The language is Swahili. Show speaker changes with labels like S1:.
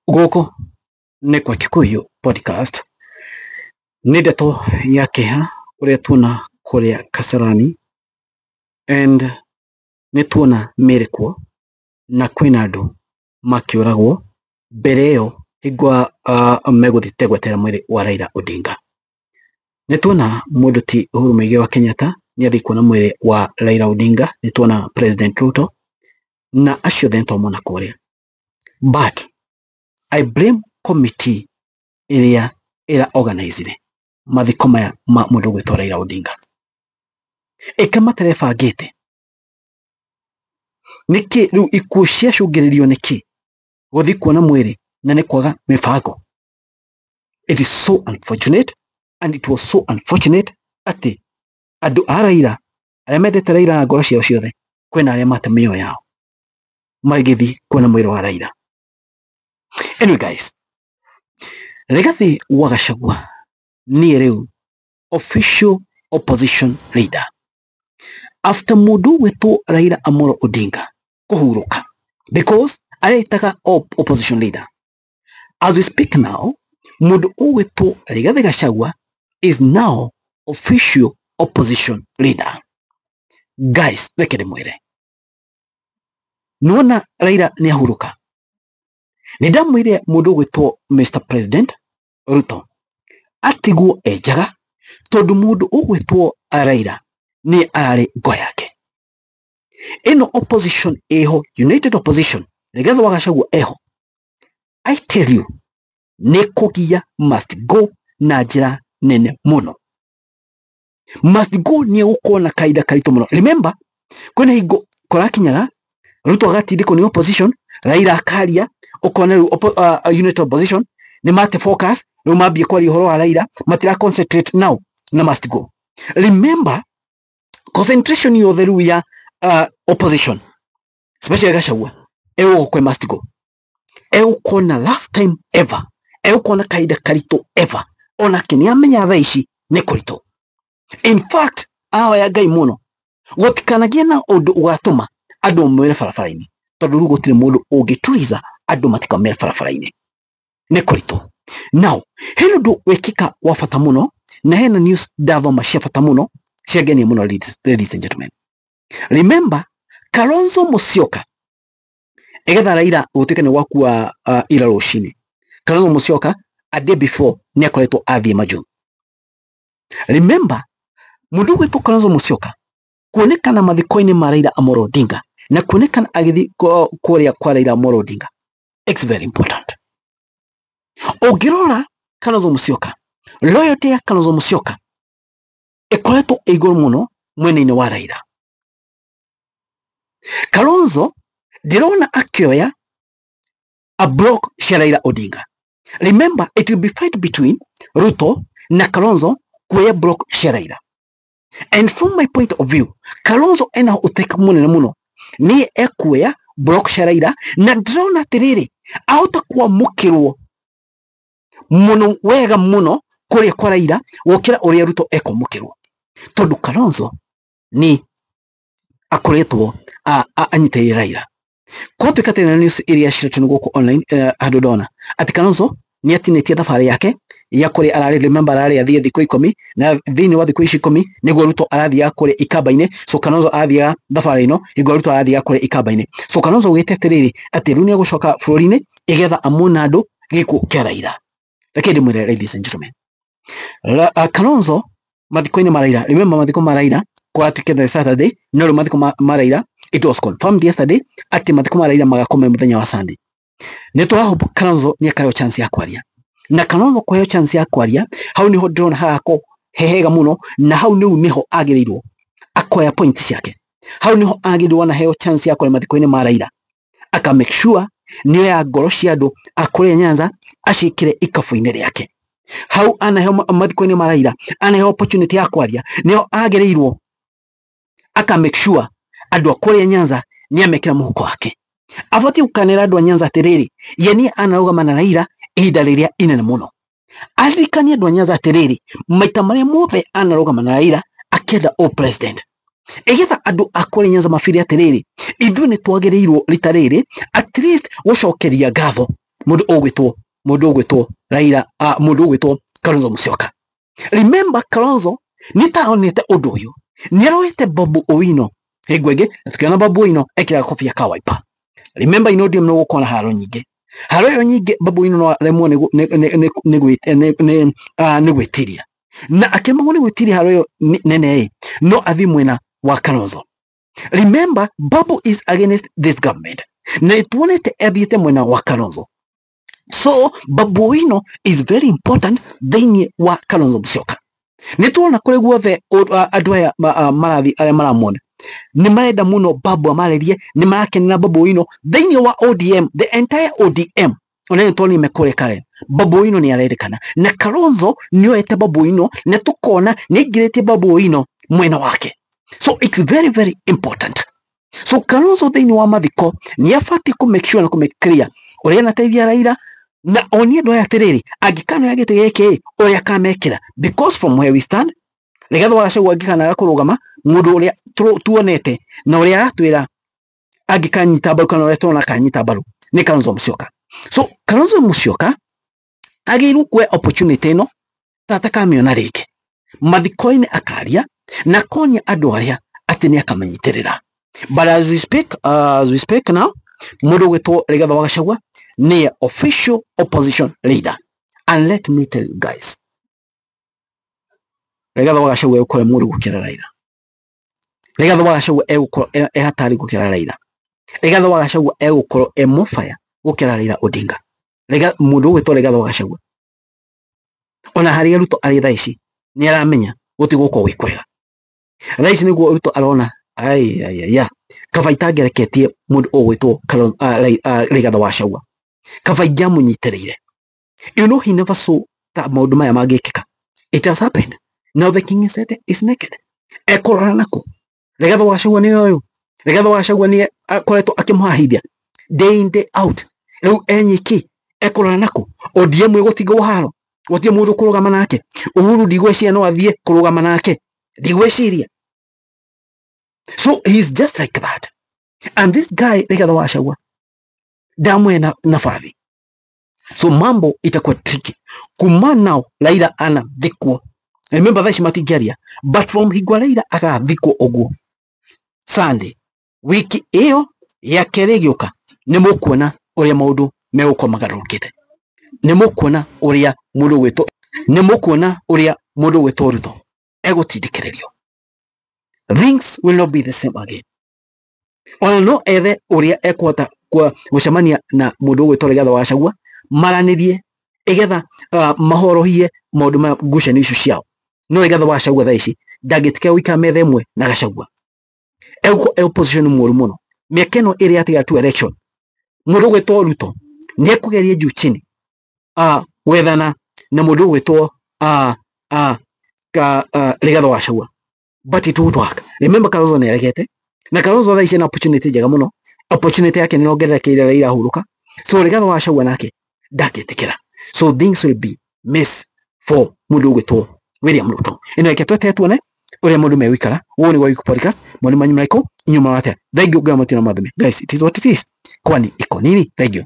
S1: Goko nĩ kwa Kikuyu podcast nĩ ndeto ya kĩeha ũrĩa tuona kũrĩa Kasarani and nĩ tuona mĩrĩ kuo na kwĩna andũ makĩũragwo mbere ĩyo hingo megũthiĩ gwetera mwĩrĩ wa Raila Odinga. Nĩ tuona mũndũ ti Uhuru Muigai wa Kenyatta nĩ athiĩ kuona mwĩrĩ wa Raila Odinga, nĩ tuona President Ruto na acio othe nĩtwamona kũrĩa, but I blame committee ĩrĩa organize mathiko maya ma mũndũ gwĩtwo Raila Odinga. Ĩkamaterebangĩte nĩkĩ rĩu ikuũ ciacũngĩrĩrio nĩkĩ gũthiĩ kuona mwĩrĩ na nĩ kwaga mĩbango? It is so unfortunate and it was so unfortunate atĩ andũ a Raila arĩa mendete Raila na ngoro ciao ciothe kwĩna arĩa mate mĩoyo yao magĩthiĩ kuona mwĩrĩ wa Raila. Anyway guys, Rigathi wa Gachagua niĩ rĩu official opposition leader after mũndũ gwĩtwo Raila Amolo Odinga kũhurũka because aretaga opposition leader. As we speak now, mũndũ gwĩtwo Rigathi Gachagua is now official opposition leader. Guys, reke ndĩmwĩre, nĩwona Raila nĩ ahurũka. Nĩndamwĩre mũndũ gwĩtwo Mr. President Ruto atigwo enjaga tondũ mũndũ gwĩtwo Raila nĩ ararĩ ngo yake. Ĩno opposition eho, united opposition, Rigathi wa Gachagua eho, I tell you, nĩ kũgia must go na njĩra nene mũno. Must go nĩ gũkorwo na kaida karitũ mũno. Remember, kwĩna hingo kũrakinyaga Ruto agatindĩkwo nĩ opposition, Raila akaria, ũkona rĩu unit opposition nĩ mate focus, rĩu mambie kwaria ũhoro wa Raila, matira concentrate now na must go. Remember, concentration yothe rĩu ya opposition, especially Gachagua, kwe must go. Kona last time ever, kona kaida karitũ ever, onake nĩ amenya thaa ici nĩ kũritũ. In fact, ya Ngai mũno gũtikanagie na ũndũ ũgatũma andũ mwĩre barabara-inĩ, tondũ rĩu gũtirĩ mũndũ ũngĩturiza andũ matikamere barabara-inĩ, nĩ kũritũ. Now, hena ũndũ wekĩka wa bata mũno na hena news ndathoma cia bata mũno ciangenia mũno, ladies and gentlemen. Remember, Kalonzo Musyoka egetha Raila gũtuĩka nĩ gwakua ira rũcinĩ, Kalonzo Musyoka a day before nĩ akoretwo athiĩ Majũ. Remember, mũndũ gwĩtwo Kalonzo Musyoka kuonekana mathiko-inĩ ma Raila Amolo Odinga na kuonekana agĩthiĩ kũrĩa kwa Raila Amolo Odinga, it's very important. Ũngĩrora Kalonzo Musyoka, loyalty ya Kalonzo Musyoka ĩkoretwo igũrũ mũno mwena-inĩ wa Raila. Kalonzo ndĩrona akĩoya a block cia Raila Odinga. Remember, it will be fight between Ruto na Kalonzo kuoya block cia Raila. And from my point of view, Kalonzo ena ũteku mũnene mũno nĩ ekuoya block cia Raila na ndĩrona atĩrĩrĩ ahota kwamũkĩrwo mũno wega mũno kũrĩa kwa Raila gũkĩra ũrĩa Ruto ekwamũkĩrwo, tondũ Kalonzo nĩ akoretwo anyitĩrĩire Raila. Kwatuĩka atĩ na news iria ciretwo gũkũ online, handũ ndona atĩ Kalonzo nĩ atinĩtie thabarĩ yake ya kũrĩa ararĩ. Remember, ararĩ athiĩ thikũ 10 na thĩinĩ wa thikũ ici 10 nĩguo Ruto arathiaga kũrĩa ikamba-inĩ, so Kalonzo athiaga thabarĩ ĩno hingo Ruto arathiaga kũrĩa ikamba-inĩ. So Kalonzo augĩte atĩrĩrĩ atĩ rĩu nĩ egũcoka bũrũri-inĩ igetha amona andũ gĩkuũ kĩa Raila. Reke ndĩmwĩre, ladies and gentlemen, Kalonzo mathiko-inĩ ma Raila, remember mathiko ma Raila kwatuĩka the Saturday, no rĩu mathiko ma Raila it was confirmed yesterday atĩ mathiko ma Raila magakoma mũthenya wa Sunday. Nĩ tũrahope Kalonzo nĩ akaheo chance ya kwaria, na Kalonzo kũheo chance ya kwaria, hau niho ndĩrona hagako hehega mũno, na hau niho agĩrĩirwo akoya point ciake. Hau niho agĩrĩirwo na heo chance ya kwaria mathiko-inĩ ma Raila, aka make sure nĩyo ya ngoro cia andũ akũrĩa Nyanza aciĩkĩre ikabu-inĩ rĩake. Hau anaheo mathiko-inĩ ma Raila, anaheo opportunity ya kwaria, nĩyo agĩrĩirwo aka make sure andũ akũrĩa Nyanza nĩ amekĩra mũhuko wake. Abatiĩ gũkanĩra andũ a Nyanza atĩrĩrĩ, ye nĩ anarũgama na Raila ihinda rĩrĩa inene mũno. Aririkanie andũ a Nyanza atĩrĩrĩ, maita marĩa mothe anarũgama na Raila akĩenda o president. Egetha andũ akũrĩa Nyanza mabire atĩrĩrĩ, ithuĩ nĩ twagĩrĩirwo rita rĩrĩ at least gũcokeria ngatho mundu ugwitwo Raila mundu ugwitwo Kalonzo Musyoka. Remember Kalonzo nitaonete undu uyu niaroete Babu Owino higwege tukiona Babu Owino ekira kofia ka Wiper. Remember inodium no gukona haro nyingi Babu Owino no remwo ni gwitiria na akimangwo ni gwitiria haro yo nene no athi mwena wa Kalonzo. Remember Babu is against this government na tuonete ethiete mwena wa Kalonzo. So Babu Owino is very important thini wa Kalonzo Musyoka. Nituona kuri guothe andu aya marathi aria maramwona ni marenda muno Babu amarerie, ni marakenera Babu Owino thini wa ODM, the entire ODM onene toni mekore kare Babu Owino ni arerikana na Kalonzo nioete Babu Owino na tukona ni girete Babu Owino mwena wake. So it's very very important. So Kalonzo thini wa mathiko ni afati ku make sure na ku make clear uria nateithia Raila na onie ndo yatiriri agikano yagite geke uria kamekira, because from where we stand Rigathi wa Gachagua agikana gakurugama mundu uria tuonete na uria atwira agikanyita baru kana uria tuona kanyita baru ni Kalonzo Musyoka. So Kalonzo Musyoka agiru kwe opportunity no tata kamiona riki mathikoine akaria na konya andu aria atini akamanyitirira. But as we speak now mundu gwitwo Rigathi wa Gachagua ni official opposition leader, and let me tell you guys, Rigathi wa Gachagua ukore mundu gukira Raila. Rigathi wa Gachagua egukoro hatari gukira Raila. Rigathi wa Gachagua egukoro emofaya gukira Raila Odinga. Mundu gwitwo Rigathi wa Gachagua ona hari Ruto ari thaici ni aramenya gutiguko wikwega. Thaici niguo Ruto arona ya kabaita gereketie mundu ogwitwo Rigathi wa Gachagua kabaija munyitirire. You know he never saw that maundu maya magikika. It has happened. Now the king is naked. Ekorana nako Rigathi wa Gachagua ni oyo. Rigathi wa Gachagua ni akoretwo akimuhahithia day in day out. Riu enyiki ekorana nako ODM igutigo haro gotie mundu kurugama nake. Uhuru ndigweciria no athie kurugama nake, ndigweciria. So he's just like that. And this guy Rigathi wa Gachagua damwe na nafathi. So mambo itakuwa tricky. Kuma now Raila ana thikwo. Remember that matingeria, but from higwa Raila aga thikwo oguo Sunday wiki iyo ya keregioka ni mukuona uria maundu meguko magarukite. Ni mukuona uria mundu gwito, ni mukuona uria mundu gwito Ruto egutindikiririo. Things will not be the same again. Ona no ethe uria ekwota kwa gucemania na mundu gwito Rigathi wa Gachagua maranirie igetha mahorohie maundu ma ngucanio icio ciao. No Rigathi wa Gachagua thaici ndangitike wika metha imwe na Gachagua. Ego opposition muru muno miekeno iria atiga tu election mundu gwito Ruto ni ekugerie juu chini wethana na mundu gwito Rigathi wa Gachagua, but it would work. Remember Kalonzo ni aregete na Kalonzo thaici na opportunity njega muno. Opportunity yake ni nongererekeire Raila huruka. So Rigathi wa Gachagua nake ndakitikira. So things will be mess for mundu gwito William Ruto. Ino iketwete tuone uria mundu mewikara. Woni wa Yuko Podcast mwani manyu mraiko inyuma wate. Thank you guys, it is what it is. Kwani iko nini? Thank you.